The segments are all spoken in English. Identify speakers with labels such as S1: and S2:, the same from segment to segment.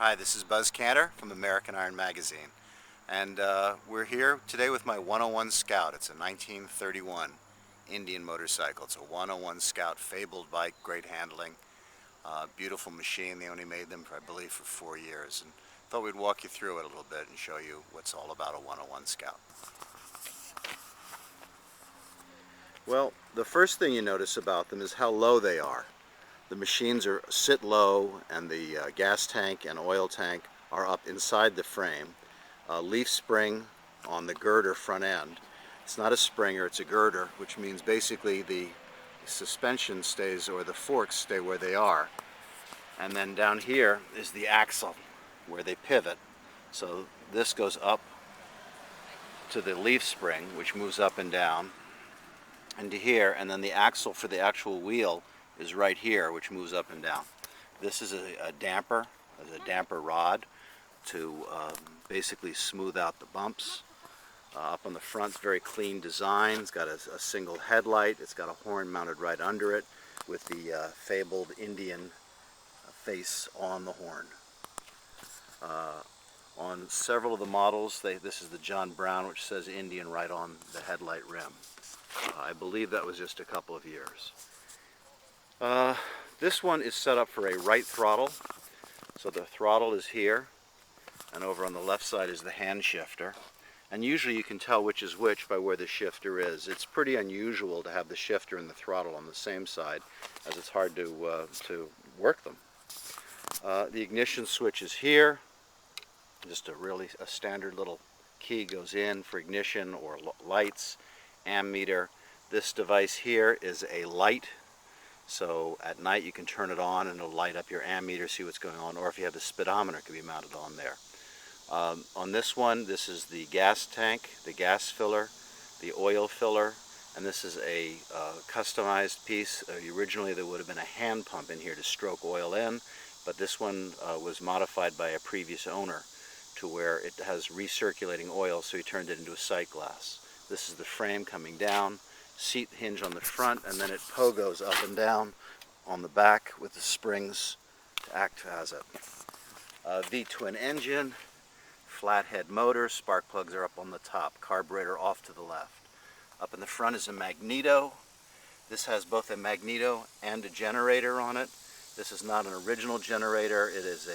S1: Hi, this is Buzz Kanter from American Iron Magazine, and we're here today with my 101 Scout. It's a 1931 Indian motorcycle. It's a 101 Scout, fabled bike, great handling, beautiful machine. They only made them, I believe, for 4 years, and thought we'd walk you through it a little bit and show you what's all about a 101 Scout. Well, the first thing you notice about them is how low they are. The machines sit low, and the gas tank and oil tank are up inside the frame. Leaf spring on the girder front end. It's not a springer, it's a girder, which means basically the suspension stays, or the forks stay where they are. And then down here is the axle where they pivot. So this goes up to the leaf spring, which moves up and down into here, and then the axle for the actual wheel is right here, which moves up and down. This is a damper, a damper rod to basically smooth out the bumps. Up on the front, it's very clean design. It's got a single headlight. It's got a horn mounted right under it with the fabled Indian face on the horn. On several of the models, this is the John Brown, which says Indian right on the headlight rim. I believe that was just a couple of years. This one is set up for a right throttle, so the throttle is here, and over on the left side is the hand shifter. And usually you can tell which is which by where the shifter is. It's pretty unusual to have the shifter and the throttle on the same side, as it's hard to work them. The ignition switch is here. Just a standard little key goes in for ignition or lights, ammeter. This device here is a light. So at night you can turn it on and it'll light up your ammeter, see what's going on, or if you have the speedometer, it can be mounted on there. On this one, this is the gas tank, the gas filler, the oil filler, and this is a customized piece. Originally there would have been a hand pump in here to stroke oil in, but this one was modified by a previous owner to where it has recirculating oil, so he turned it into a sight glass. This is the frame coming down, seat hinge on the front, and then it pogos up and down on the back with the springs to act as it. V-twin engine, flathead motor, spark plugs are up on the top, carburetor off to the left. Up in the front is a magneto. This has both a magneto and a generator on it. This is not an original generator, it is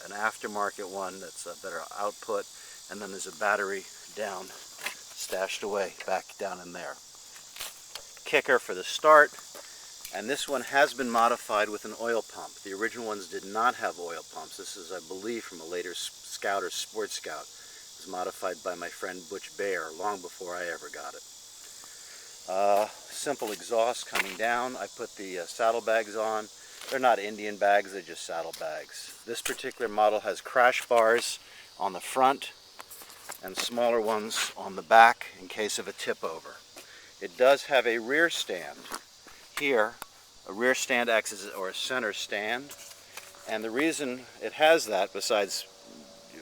S1: an aftermarket one that's a better output, and then there's a battery down, stashed away back down in there. Kicker for the start, and this one has been modified with an oil pump. The original ones did not have oil pumps. This is, I believe, from a later Scout or Sports Scout. It was modified by my friend Butch Baer long before I ever got it. Simple exhaust coming down. I put the saddlebags on. They're not Indian bags, they're just saddlebags. This particular model has crash bars on the front and smaller ones on the back in case of a tip over. It does have a rear stand here. A rear stand acts as a center stand, and the reason it has that, besides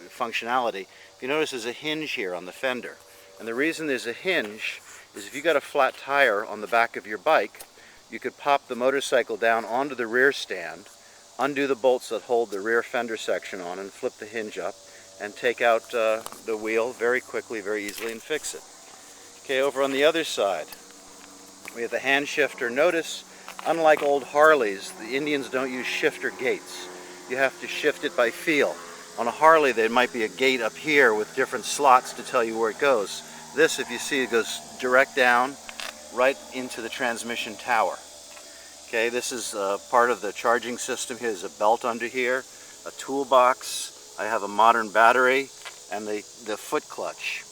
S1: functionality, if you notice there's a hinge here on the fender, and the reason there's a hinge is if you got a flat tire on the back of your bike, you could pop the motorcycle down onto the rear stand, undo the bolts that hold the rear fender section on, and flip the hinge up and take out the wheel very quickly, very easily, and fix it. Okay, over on the other side, we have the hand shifter. Notice, unlike old Harleys, the Indians don't use shifter gates. You have to shift it by feel. On a Harley, there might be a gate up here with different slots to tell you where it goes. This, if you see, it goes direct down, right into the transmission tower. Okay, this is part of the charging system. Here's a belt under here, a toolbox. I have a modern battery, and the foot clutch.